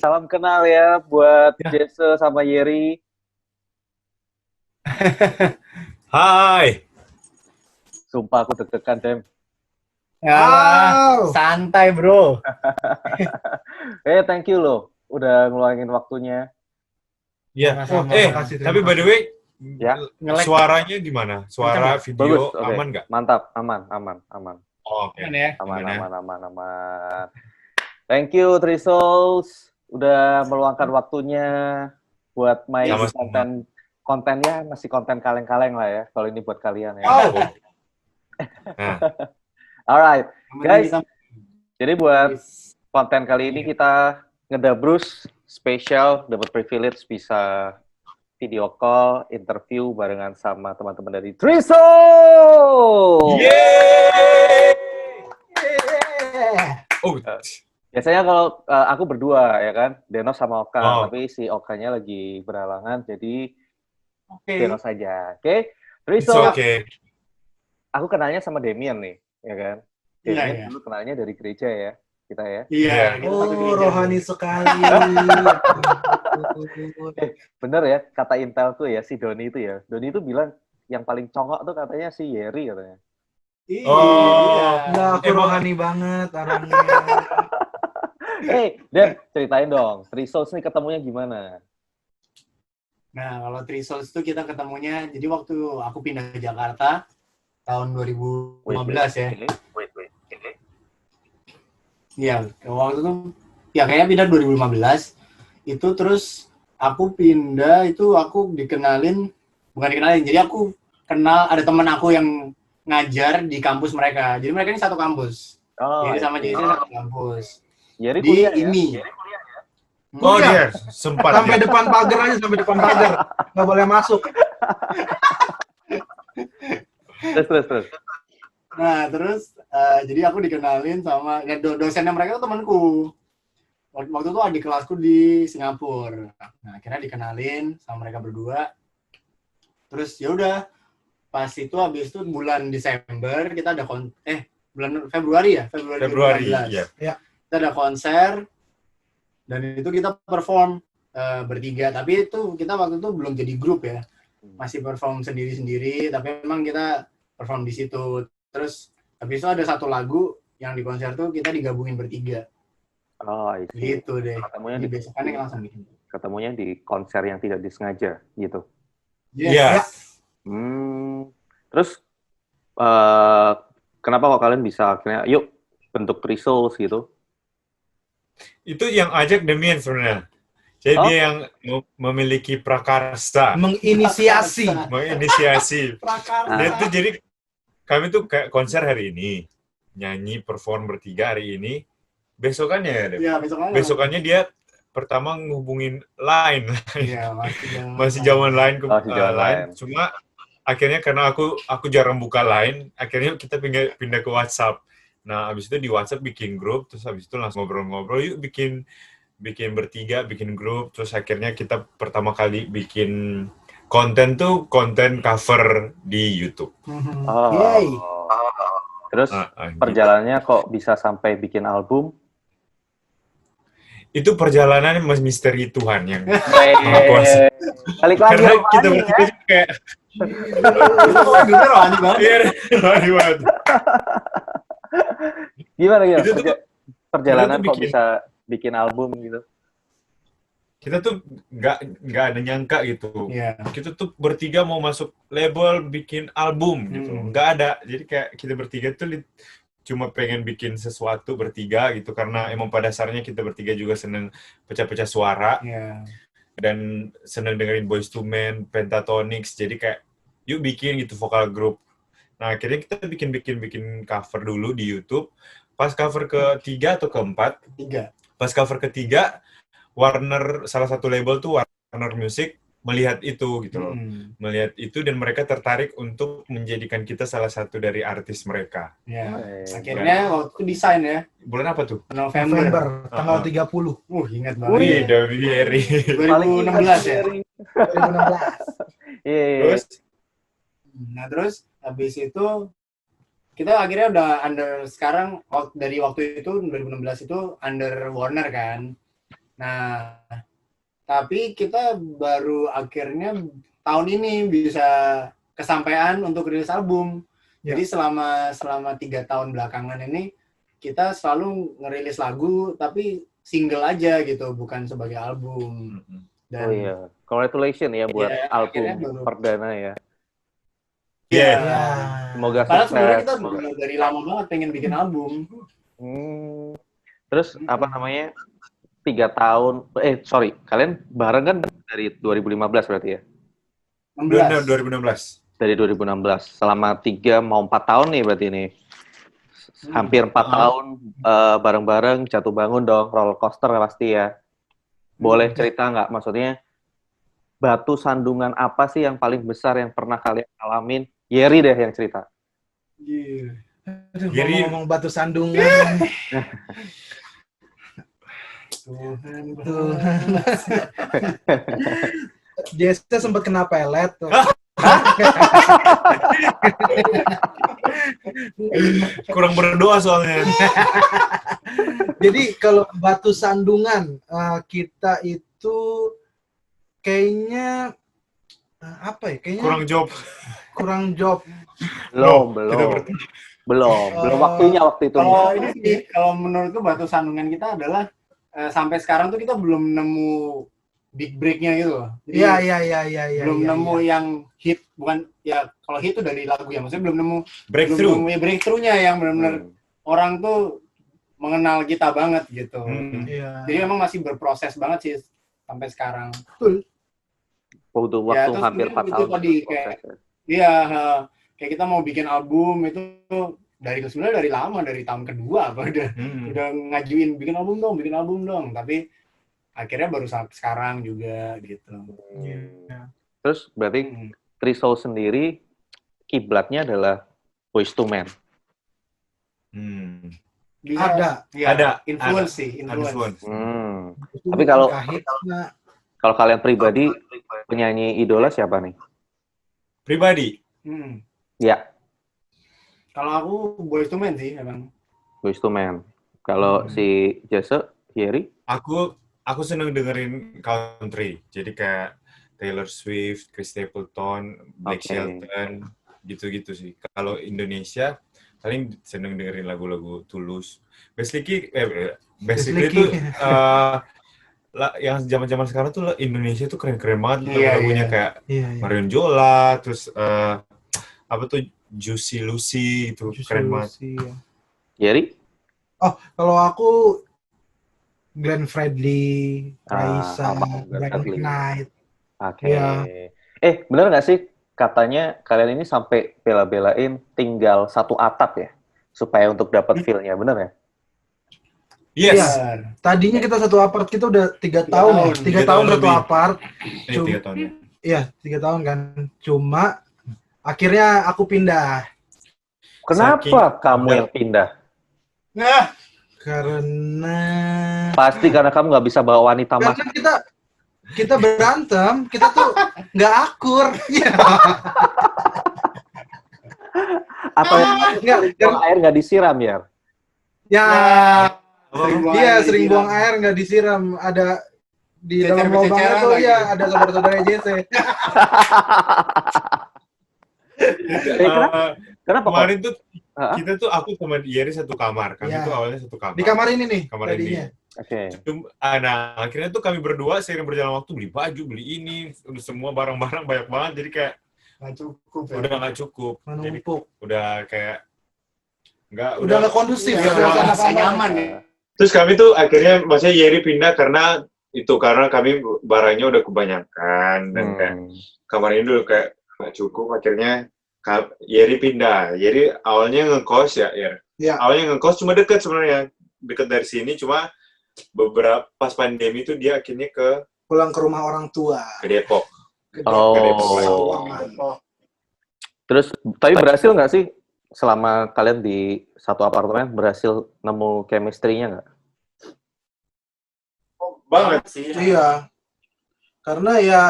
Salam kenal ya buat Ya. Jesse sama Yeri. Hai. Sumpah aku deg-degan, Dem. Yalah, santai bro. Thank you loh, udah ngeluangin waktunya. Ya. Sama-sama. Makasih, Tapi terima by the kasih. way, Ya, Nge-lag suaranya gimana? kenceng Suara nggak? bagus. video Oke, aman nggak? mantap, aman. Oh, oke. Aman ya? Aman, Aman ya. aman. Thank you, Three Souls. Udah meluangkan waktunya buat main di Sama-sama. kontennya masih konten kaleng-kaleng lah ya, kalau ini buat kalian ya. Oh, Nah, Alright, guys. Kita Jadi buat konten kali ini kita ngedabrus spesial, dapat privilege bisa video call, interview barengan sama teman-teman dari Three Souls. yeay! Oh, Biasanya kalau aku berdua ya kan, Denos sama Oka, Oh. tapi si Okanya lagi berhalangan, jadi oke. Denos saja. Oke, Three it's Souls. okay. Aku kenalnya sama Demian nih, ya kan. Iya, Demian iya. dulu kenalnya dari gereja ya, kita ya. Iya, Iya. kita satu Oh, gereja. rohani sekali. Bener ya, kata Intelku ya, si Doni itu ya. Doni itu bilang yang paling congok tuh katanya si Yeri katanya. Iya. Oh. Enggak, aku Emang- rohani banget orangnya. Dan ceritain dong, Three Souls nih ketemunya gimana? Nah, kalau Three Souls itu kita ketemunya, jadi waktu aku pindah ke Jakarta tahun 2015 ya. Wait. Iya, waktu itu ya kayaknya pindah 2015. Itu terus aku pindah itu aku bukan dikenalin. Jadi aku kenal ada teman aku yang ngajar di kampus mereka. Jadi mereka ini satu kampus. Oh, Jadi sama I see. Jesse satu kampus. Yeri Di kuliah ya? IMI. Oh, Iya. dia sempat Sampai ya. depan pagar aja, sampai depan pagar. Nggak boleh masuk. Terus. Nah, terus jadi aku dikenalin sama dosennya mereka tuh temanku. Waktu itu adik kelasku di Singapura. Nah, akhirnya dikenalin sama mereka berdua. Terus ya udah, pas itu habis itu bulan Desember kita ada bulan Februari ya, Februari, 2016. ya. Kita ada konser dan itu kita perform bertiga. Tapi itu kita waktu itu belum jadi grup ya, masih perform sendiri-sendiri. Tapi memang kita perform di situ. Terus habis itu ada satu lagu yang di konser tuh kita digabungin bertiga. Oh, I see. Gitu deh. Ketemunya Di di, besokannya langsung bikin. ketemunya di konser yang tidak disengaja gitu. Iya. Terus kenapa kok kalian bisa akhirnya yuk bentuk Three Souls gitu? Itu yang ajak Demian sebenarnya. Jadi Oh. dia yang memiliki prakarsa, Menginisiasi. menginisiasi. Prakarsa. Dia tuh jadi kami tuh kayak konser hari ini, nyanyi perform bertiga hari ini. Besokannya ya, Dem? Iya, besokannya. Besokannya dia pertama ngehubungin Line. Iya, Masih zaman Line ke Masih zaman Line. Line. Cuma akhirnya karena aku jarang buka Line, akhirnya kita pindah ke WhatsApp. Nah, abis itu di WhatsApp bikin grup, terus abis itu langsung ngobrol-ngobrol, yuk bikin bertiga, bikin grup, terus akhirnya kita pertama kali bikin konten cover di YouTube. Oh. Yay. Terus Gitu. perjalanannya kok bisa sampai bikin album? Itu perjalanan misteri Tuhan yang Maha Kuasa. Balik lagi Karena rohani kita ya. bertiga juga kayak Itu lagunya rohani banget. iya, rohani banget. Gimana Itu tuh perjalanan kita tuh kok bisa bikin album gitu? kita tuh nggak ada nyangka gitu. Iya. Kita tuh bertiga mau masuk label bikin album gitu. Nggak ada. Jadi kayak kita bertiga tuh cuma pengen bikin sesuatu bertiga gitu karena emang pada dasarnya kita bertiga juga seneng pecah-pecah suara Iya. dan seneng dengerin Boyz II Men, Pentatonix. Jadi kayak yuk bikin gitu vokal group. Nah, akhirnya kita bikin cover dulu di YouTube. Pas cover ketiga atau keempat, Tiga. pas cover ketiga Warner, salah satu label tuh Warner Music melihat itu gitu loh. Melihat itu dan mereka tertarik untuk menjadikan kita salah satu dari artis mereka. Iya. Akhirnya waktu itu desain ya. Bulan apa tuh? November. Tanggal 30. Ingat Wih. banget. Dari Yeri. 2016 ya. 2016. Iya. Terus Nah, terus habis itu kita akhirnya udah sekarang dari waktu itu 2016 itu under Warner kan. Nah, tapi kita baru akhirnya tahun ini bisa kesampaian untuk rilis album. Ya. Jadi selama 3 tahun belakangan ini kita selalu ngerilis lagu tapi single aja gitu, bukan sebagai album. Dan Oh iya, congratulations ya buat Iya, album akhirnya baru- perdana ya. Yeah. Ya. Semoga padahal sebenarnya sukses. kita dari lama banget pengen bikin album. Hmm. Terus apa namanya? 3 tahun, kalian bareng kan dari 2015 berarti ya? 16. 2016. Dari 2016, selama 4 tahun nih berarti ini. Hampir 4 tahun bareng-bareng jatuh bangun dong, roller coaster pasti ya. Boleh cerita nggak? Maksudnya batu sandungan apa sih yang paling besar yang pernah kalian alamin? Yeri deh yang cerita. Iya. Aduh, Jadi- ngomong batu sandungan. Tuhan. Tuhan. Jesse sempat kena pelet tuh. Kurang berdoa soalnya. Jadi kalau batu sandungan kita itu kayaknya apa ya? Kayaknya Kurang job. Belum. Kita Belum waktunya waktu itu. Kalau ini sih, kalau menurutku batu sandungan kita adalah sampai sekarang tuh kita belum nemu big break-nya gitu loh. Jadi Iya. belum nemu yang hit, bukan ya kalau hit itu dari lagu ya, maksudnya belum nemu breakthrough. breakthrough-nya yang benar-benar orang tuh mengenal kita banget gitu. Iya. Jadi memang masih berproses banget sih sampai sekarang. Butuh Ya, waktu terus hampir 4 itu tahun. tadi, kayak- Iya, kayak kita mau bikin album itu sebenarnya dari lama, dari tahun kedua apa udah ngajuin bikin album dong, tapi akhirnya baru sekarang juga gitu. Iya. Terus berarti Three Souls sendiri kiblatnya adalah Boyz II Men. Bisa, Ada. ya, Ada. influence sih, influence. Tapi kalau Kahitna, kalau kalian pribadi penyanyi idola siapa nih? Pribadi. Ya, Kalau aku Boyz II Men sih emang. Boyz II Men. Kalau si Jesse, Yeri? Aku seneng dengerin country. Jadi kayak Taylor Swift, Chris Stapleton, Blake Oke. Shelton, gitu-gitu sih. Kalau Indonesia paling seneng dengerin lagu-lagu Tulus. Basically itu yang zaman-zaman sekarang tuh Indonesia tuh keren-keren banget lagu-lagunya kayak Iya. Marion Jola, terus apa tuh Juicy Lucy itu keren banget. Iya. Yeri? Kalau aku Glenn Fredly, Raisa, sama Glenn Brian Fredly. Knight. Oke. Iya. Bener nggak sih katanya kalian ini sampai bela-belain tinggal satu atap ya? Supaya untuk dapat feel-nya, bener ya? Yes. Iya. Tadinya kita satu apart, kita udah 3 tahun ya. 3 3 tahun tahun satu lebih. apart. 3 tahun ya. Iya, 3 tahun kan. Cuma akhirnya aku pindah. Kenapa kamu yang pindah? Nah, Karena Pasti karena kamu nggak bisa bawa wanita mas. karena kita berantem, kita tuh nggak akur. Iya. Atau Nggak, buang air nggak disiram ya? ya, buang iya air sering disiram. buang air nggak disiram. Ada di dalam Cecer-ceceran lubangnya tuh lagi. ya ada saudara-saudara JC. Kenapa kok? Kemarin tuh Hah? kita tuh aku sama Yeri satu kamar. Kami Iya. tuh awalnya satu kamar. Di kamar ini nih Kamar tadinya. Oke. Nah, akhirnya tuh kami berdua seiring berjalan waktu beli baju, beli ini, udah semua barang-barang banyak banget. Jadi kayak Nggak cukup ya. udah nggak cukup. Jadi Menumpuk. udah kayak Udah nggak kondusif. Iya, suasana nggak kamar. nyaman ya. Terus kami tuh akhirnya maksudnya Yeri pindah karena kami barangnya udah kebanyakan dan kayak kamar ini dulu kayak nggak cukup. Akhirnya Yeri pindah. Yeri awalnya ngekos ya, Iya. Awalnya ngekos cuma deket sebenarnya, deket dari sini. Cuma beberapa pas pandemi itu dia akhirnya ke Pulang ke rumah orang tua. Depok. Oh. Terus, tapi berhasil nggak sih selama kalian di satu apartemen berhasil nemu chemistry-nya nggak? Banget. sih. Iya. Karena ya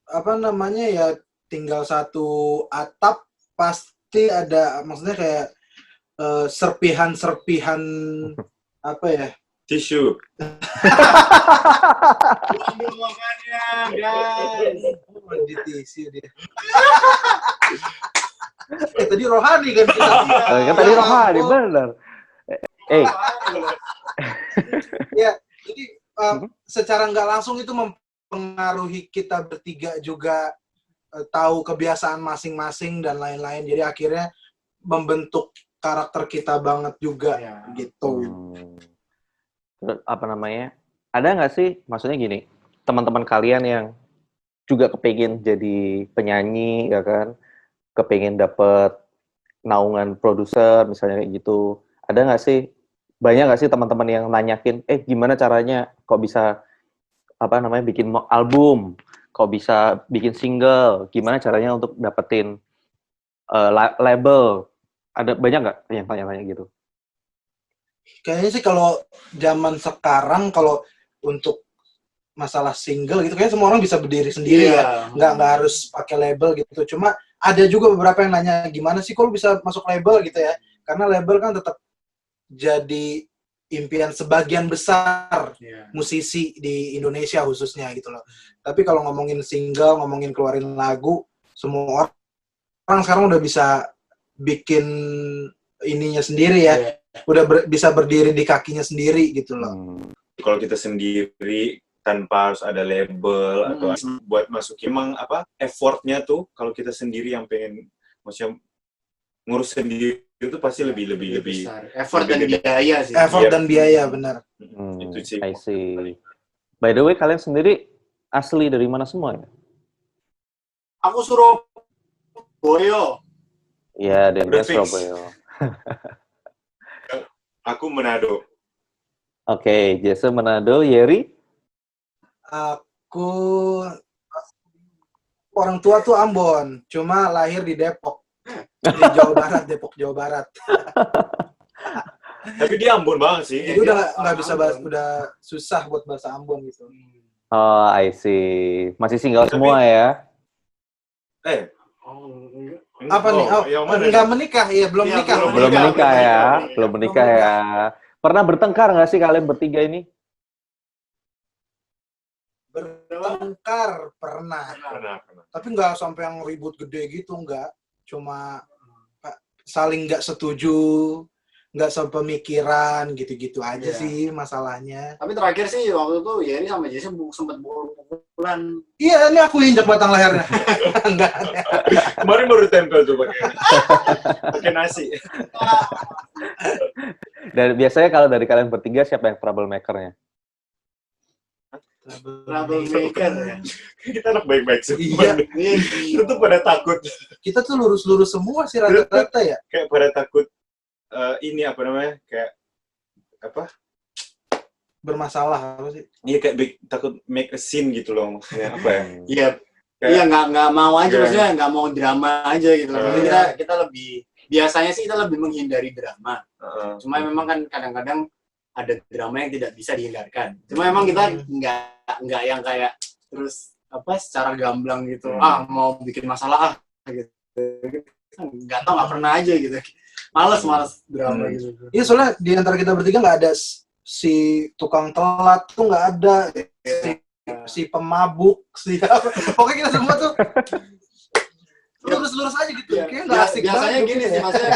apa namanya ya tinggal satu atap pasti ada maksudnya kayak serpihan-serpihan apa ya Tisu. Aduh, makanya, guys. Mandi tisu dia. Tadi rohani kan kita. Kan tadi rohani, bener. Ya, jadi secara nggak langsung itu mempengaruhi kita bertiga juga tahu kebiasaan masing-masing dan lain-lain. Jadi akhirnya membentuk karakter kita banget juga gitu. Terus apa namanya? Ada nggak sih, maksudnya gini, teman-teman kalian yang juga kepingin jadi penyanyi, ya kan? Kepingin dapet naungan produser, misalnya kayak gitu. Ada nggak sih, banyak nggak sih teman-teman yang nanyakin, gimana caranya kok bisa apa namanya bikin album, kok bisa bikin single, gimana caranya untuk dapetin label? Ada banyak nggak yang tanya-tanya gitu? Kayaknya sih kalau zaman sekarang kalau untuk masalah single gitu kayaknya semua orang bisa berdiri sendiri ya. Nggak harus pakai label gitu. Cuma ada juga beberapa yang nanya gimana sih kalau bisa masuk label gitu ya. Karena label kan tetap jadi impian sebagian besar musisi di Indonesia khususnya gitu loh. Tapi kalau ngomongin single, ngomongin keluarin lagu, semua orang sekarang udah bisa bikin ininya sendiri ya. Udah bisa berdiri di kakinya sendiri gitu loh. Kalau kita sendiri tanpa harus ada label atau buat masukin, emang apa effortnya tuh kalau kita sendiri yang pengen maksudnya ngurus sendiri itu pasti lebih besar. Effort dan biaya sih. Effort dan biaya benar. Itu sih. I see. By the way, kalian sendiri asli dari mana semua ya? Aku Surabaya. Iya, dari Udah fix. Surabaya. Aku Manado. Oke, Jesse Manado, Yeri? Aku orang tua tuh Ambon, cuma lahir di Depok. Di Jawa Barat, Depok, Jawa Barat. Tapi dia Ambon banget sih. Jadi udah nggak bisa bahas, udah susah buat bahasa Ambon gitu. Oh, I see. Masih single semua ya? Apa nih? yang mana Nggak menikah, iya belum Iya, menikah. Belum menikah ya? Belum menikah Belum ya? Pernah bertengkar nggak sih kalian bertiga ini? Bertengkar pernah. Tapi nggak sampai yang ribut gede gitu, nggak. Cuma saling nggak setuju, nggak sepemikiran gitu-gitu aja sih masalahnya. Tapi terakhir sih waktu itu Yeri sama Jesse sempat pukul-pukulan. Iya, ini aku injak batang lehernya. Enggak. Kemarin baru tempel tuh pakai nasi. Dan biasanya kalau dari kalian bertiga siapa yang troublemaker-nya? Troublemaker ya. Kita anak baik-baik semua. Iya. Itu tuh pada takut. Kita tuh lurus-lurus semua sih rata-rata ya. Kayak pada takut ini apa namanya? Kayak apa? Bermasalah apa sih? Iya kayak takut make a scene gitu loh maksudnya apa ya? Iya. Kayak- Iya nggak mau aja, Iya. maksudnya nggak mau drama aja gitu. Maksudnya Iya. kita lebih biasanya sih kita lebih menghindari drama. Cuma memang kan kadang-kadang ada drama yang tidak bisa dihindarkan. Cuma memang kita nggak yang kayak terus apa secara gamblang gitu. Mau bikin masalah gitu. Nggak tahu, nggak pernah aja gitu. Males drama gitu. Iya, soalnya di antara kita bertiga nggak ada si tukang telat tuh, nggak ada si pemabuk, si apa. Pokoknya kita semua tuh lurus-lurus aja gitu. Kayaknya nggak asik Biasanya banget gini gitu sih, ya. maksudnya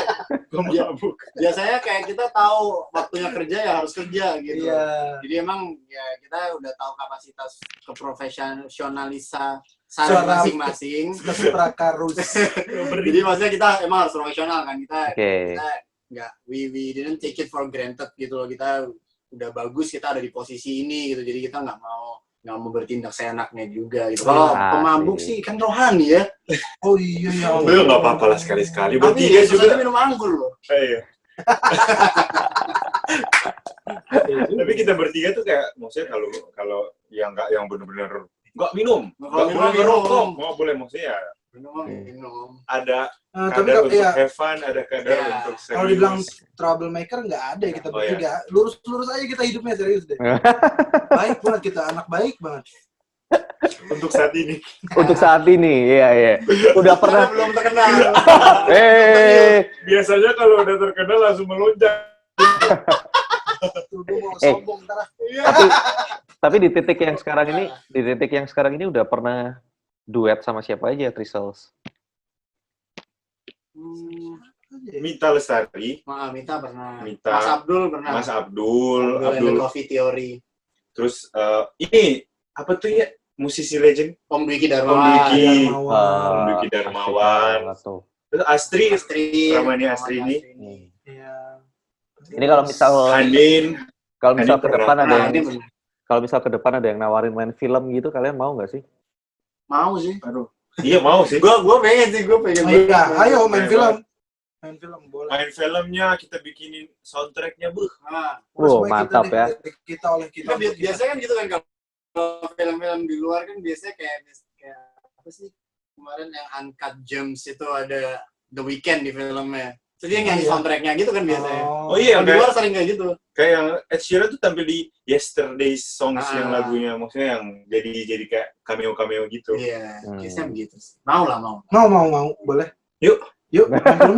Mabuk. biasanya kayak kita tahu waktunya kerja ya harus kerja gitu. Iya. Jadi emang ya kita udah tahu kapasitas keprofesionalisan Suara- masing-masing. Prakarus. Jadi maksudnya kita emang harus profesional kan, kita Oke. kita nggak we didn't take it for granted gitu loh. Kita udah bagus, kita ada di posisi ini gitu. Jadi kita nggak mau bertindak seenaknya juga gitu. Kalau pemabuk sih kan rohani ya. Oh iya ya. Belum nggak apa-apa lah sekali-sekali. Tapi Bertiga juga. minum anggur loh. Iya. Tapi kita bertiga tuh kayak maksudnya kalau yang nggak yang benar-benar nggak minum, nggak boleh ngerokok, nggak boleh maksudnya ya Minum. ada Tapi kadar untuk ya, have fun, ada kadar Iya. untuk serius. kalau dibilang troublemaker nggak ada ya kita Oh, iya. bertiga. Lurus-lurus aja kita hidupnya, serius deh. Baik banget kita, anak baik banget. Untuk saat ini. Untuk saat ini, iya. Udah pernah. Karena belum terkenal. Eh, Biasanya kalau udah terkenal langsung melonjak. Tuh, gue mau Eh. sombong ntar. Tapi di titik yang sekarang ini udah pernah duet sama siapa aja Trisels? Mita Lestari, Mita pernah. Mita. Mas Abdul pernah. Mas Abdul, and the Coffee Theory. terus ini apa tuh ya musisi legend Om Dwiki Om Darmawan. Dwiki. Darmawan. Om Dwiki Darmawan. asik banget tuh. Terus Astri, Astri. Ramani Astri ini. Iya. Ini kalau misal Hanin, ke depan ada Nah, yang ini bener. kalau misal ke depan ada yang nawarin main film gitu, kalian mau nggak sih? Mau sih. aduh, iya mau sih. Gue pengen sih, gue pengen. Iya, ayo main Main film. Main film boleh. Main filmnya kita bikinin soundtracknya, Nah, Wow, Sebaik mantap kita ya. deh, kita oleh kita. biasanya kan gitu kan kalau film-film di luar kan biasanya kayak apa sih kemarin yang Uncut Gems itu ada The Weeknd di filmnya. Jadi yang nyanyi Iya. soundtracknya gitu kan biasanya. Oh iya, Kalau di luar sering kayak gitu. kayak yang Ed Sheeran tuh tampil di Yesterday's Songs yang Ah. lagunya, maksudnya yang jadi kayak cameo gitu. Iya, Hmm. biasanya begitu. Mau lah, mau. Mau, boleh. Yuk. main film.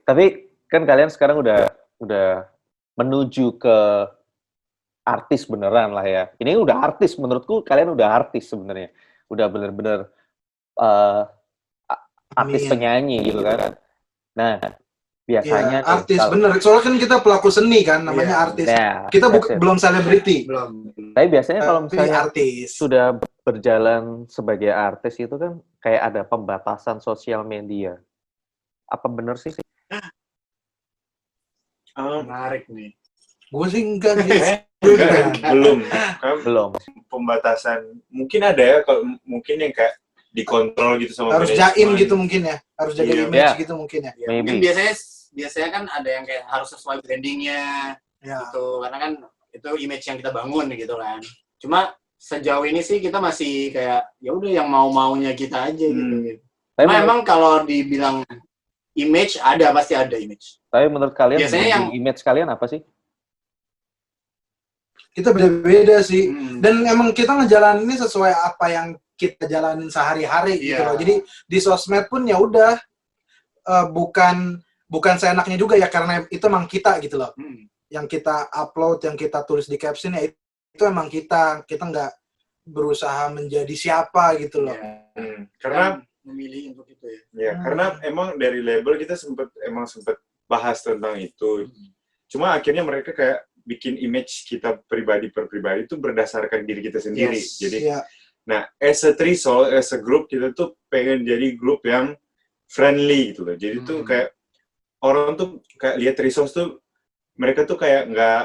Tapi kan kalian sekarang udah menuju ke artis beneran lah ya. Ini udah artis, menurutku kalian udah artis sebenarnya. Udah bener-bener artis Amin. penyanyi gitu kan. Nah, biasanya Iya, artis bener. Soalnya kan kita pelaku seni kan, namanya Iya. artis. Nah, Kita that's it. belum selebriti. Belum. Tapi biasanya kalau Tapi misalnya artis. sudah berjalan sebagai artis itu kan kayak ada pembatasan sosial media. Apa bener sih? Menarik nih. Gue sih enggak sih. Enggak, belum. Kan Belum. pembatasan mungkin ada ya, kalau mungkin yang kayak dikontrol gitu sama Harus manajemen. jaim gitu mungkin ya. Harus jaga Iya. image Iya. gitu mungkin ya. Ya, Maybe. mungkin biasanya kan ada yang kayak harus sesuai brandingnya Ya. gitu, karena kan itu image yang kita bangun gitu kan. Cuma sejauh ini sih kita masih kayak ya udah yang mau-maunya kita aja gitu. Tapi Cuma menurut, emang kalau dibilang image pasti ada image. tapi menurut kalian biasanya yang- image kalian apa sih? Kita beda-beda sih. Hmm. Dan emang kita ngejalanin ini sesuai apa yang kita jalanin sehari-hari gitu Iya. loh. Jadi di sosmed pun ya udah bukan seenaknya juga ya, karena itu emang kita gitu loh. Hmm. Yang kita upload, yang kita tulis di caption ya itu emang kita nggak berusaha menjadi siapa gitu loh. Ya. Karena Kan memilih untuk itu ya. ya, karena emang dari label kita sempet bahas tentang itu. Cuma akhirnya mereka kayak bikin image kita pribadi per pribadi itu berdasarkan diri kita sendiri. Yes. Jadi, Iya. nah, as a Trisol, as a group, kita tuh pengen jadi grup yang friendly gitu loh. Jadi tuh kayak orang tuh kayak lihat Trisol tuh mereka tuh kayak nggak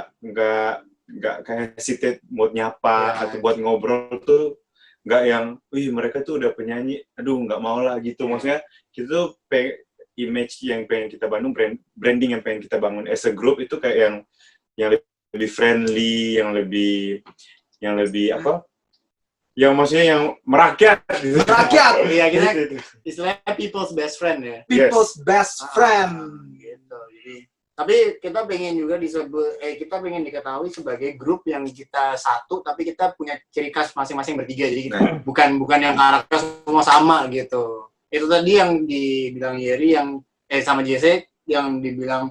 kayak hesitate buat nyapa Ya. atau buat ngobrol tuh nggak yang, wih mereka tuh udah penyanyi, aduh nggak mau lah gitu. Maksudnya kita tuh image yang pengen kita bangun, branding yang pengen kita bangun as a group itu kayak yang lebih friendly, yang lebih apa? Yang maksudnya yang merakyat. Gitu. Merakyat. Iya, kita istilahnya people's best friend ya. People's best friend. Gitu. Jadi, tapi kita pengen juga kita pengen diketahui sebagai grup yang kita satu, tapi kita punya ciri khas masing-masing bertiga. Jadi kita bukan yang karakter semua sama gitu. Itu tadi yang dibilang Yeri yang sama JC yang dibilang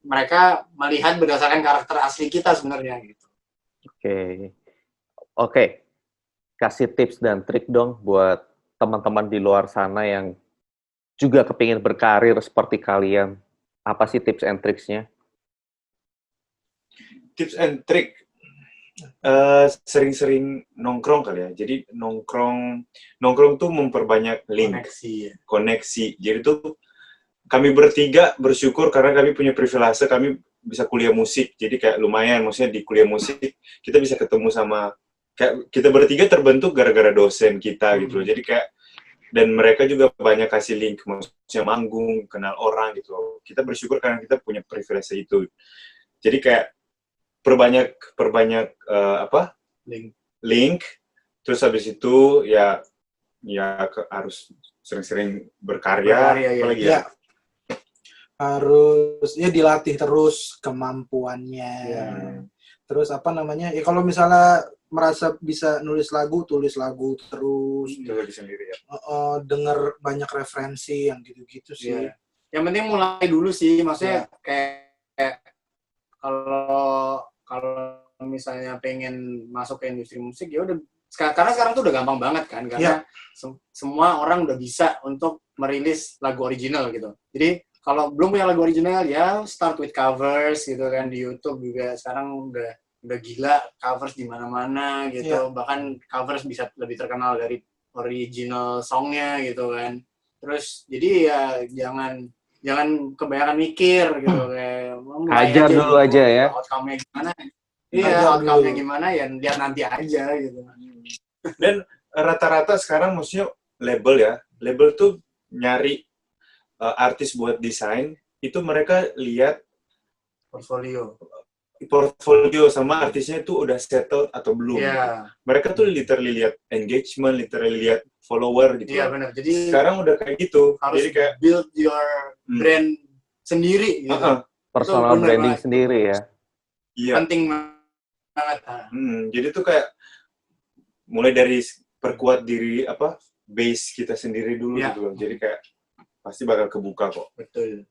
mereka melihat berdasarkan karakter asli kita sebenarnya gitu. Oke. Kasih tips dan trik dong buat teman-teman di luar sana yang juga kepingin berkarir seperti kalian. Apa sih tips and tricksnya? Tips and trick, sering-sering nongkrong kali ya. Jadi nongkrong tuh memperbanyak link, koneksi. Jadi tuh kami bertiga bersyukur karena kami punya privilege, kami bisa kuliah musik. Jadi kayak lumayan, maksudnya di kuliah musik kita bisa ketemu sama, kayak kita bertiga terbentuk gara-gara dosen kita gitu loh. Jadi kayak, dan mereka juga banyak kasih link, maksudnya manggung, kenal orang gitu loh. Kita bersyukur karena kita punya privilege itu. Jadi kayak perbanyak link, terus habis itu ya harus sering-sering berkarya, apalagi ya. Harus ya dilatih terus kemampuannya. Terus apa namanya? Ya kalau misalnya merasa bisa nulis lagu, tulis lagu terus. Itu lagi sendiri ya. Denger banyak referensi yang gitu-gitu sih. yang penting mulai dulu sih, maksudnya kayak kalau misalnya pengen masuk ke industri musik ya udah, karena sekarang tuh udah gampang banget kan, karena semua orang udah bisa untuk merilis lagu original gitu. Jadi kalau belum punya lagu original ya start with covers gitu kan, di YouTube juga sekarang udah gila covers di mana-mana gitu. Bahkan covers bisa lebih terkenal dari original songnya gitu kan. Terus jadi ya jangan kebanyakan mikir gitu, kayak Hajar dulu aja ya. Outcome-nya gimana? Iya, outcome-nya gimana ya lihat nanti aja gitu. Dan rata-rata sekarang maksudnya label tuh nyari artis buat desain, itu mereka lihat portfolio sama artisnya itu udah settled atau belum. Mereka tuh literally lihat engagement, literally lihat follower gitu. Iya benar. Jadi sekarang udah kayak gitu. Harus jadi kayak build your brand sendiri gitu. Personal branding sendiri ya. Iya. Penting banget. Jadi tuh kayak mulai dari perkuat diri base kita sendiri dulu gitu loh. Jadi kayak pasti bakal kebuka kok. Betul.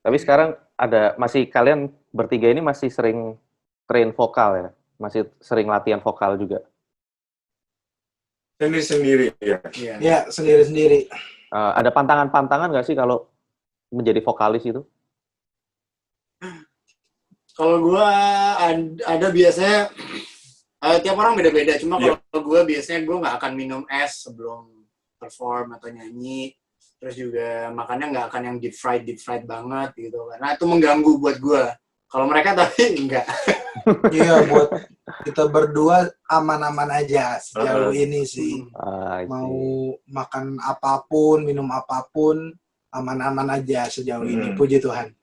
Tapi sekarang kalian bertiga ini masih sering train vokal ya? Masih sering latihan vokal juga? Sendiri-sendiri ya. Iya, sendiri-sendiri. Ada pantangan-pantangan nggak sih kalau menjadi vokalis itu? Kalau gue ada biasanya, tiap orang beda-beda. Cuma kalau gue biasanya gue nggak akan minum es sebelum perform atau nyanyi. Terus juga makannya nggak akan yang deep fried banget gitu. Karena itu mengganggu buat gue. Kalau mereka tapi enggak. Iya, buat kita berdua aman-aman aja sejauh ini sih. Mau makan apapun, minum apapun, aman-aman aja sejauh ini. Puji Tuhan.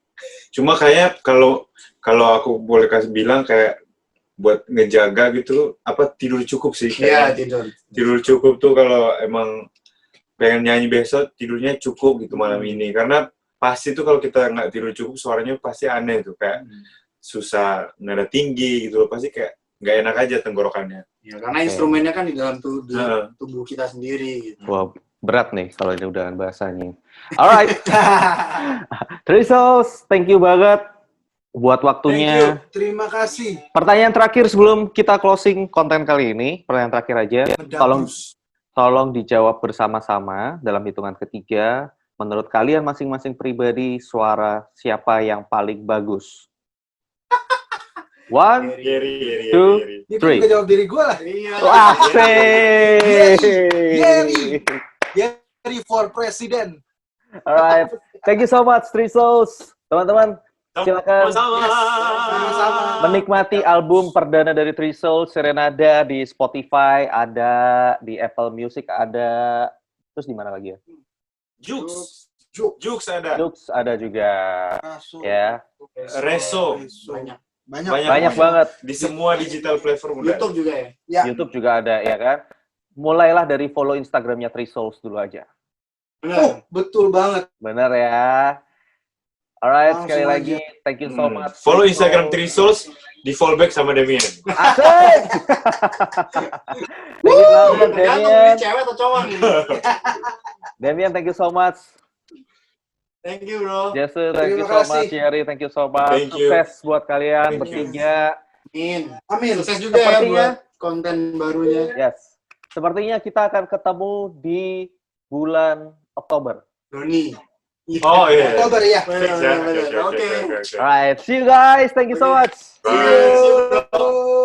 Cuma kayak kalau aku boleh kasih bilang kayak buat ngejaga gitu, tidur cukup sih. Iya, tidur cukup tuh kalau emang pengen nyanyi besok, tidurnya cukup gitu malam ini. Karena pasti tuh kalau kita nggak tidur cukup, suaranya pasti aneh tuh. Kayak susah, nada tinggi gitu loh. Pasti kayak nggak enak aja tenggorokannya. Ya, karena instrumennya kan di dalam tubuh kita sendiri. Gitu. Wah, berat nih kalau ini udah bahasanya. Alright. Trisol, thank you banget buat waktunya. Terima kasih. Pertanyaan terakhir sebelum kita closing konten kali ini. Pertanyaan terakhir aja. Tolong dijawab bersama-sama dalam hitungan ketiga. Menurut kalian masing-masing pribadi, suara siapa yang paling bagus? 1, 2, 3. Itu juga jawab diri gue lah. Gary for President. Alright, thank you so much, Trisol. Teman-teman, silakan menikmati album perdana dari Trisol, Serenada di Spotify, ada di Apple Music, ada terus di mana lagi ya? Jux ada. Jux ada juga. Ya. Reso. Banyak banget. Di semua digital platform. YouTube juga ya? YouTube juga ada, ya kan? Mulailah dari follow Instagramnya Trisol dulu aja. Benar. Betul banget. Bener ya. Alright, sekali lagi, thank you so much. Follow Instagram Trisouls, di fallback sama Damien. Asik! Thank you banget, Damien. Cewek atau cowok nih? Damien, thank you so much. Thank you, bro. Jesse, thank you so much. Jerry, thank you so much. Sukses buat kalian bertiga. Amin. Sukses juga ya buat konten barunya. Yes. Sepertinya kita akan ketemu di bulan Oktober. Doni. Oh iya. Oktober ya. Oke. Alright, see you guys. Thank you so much. Bye. See you.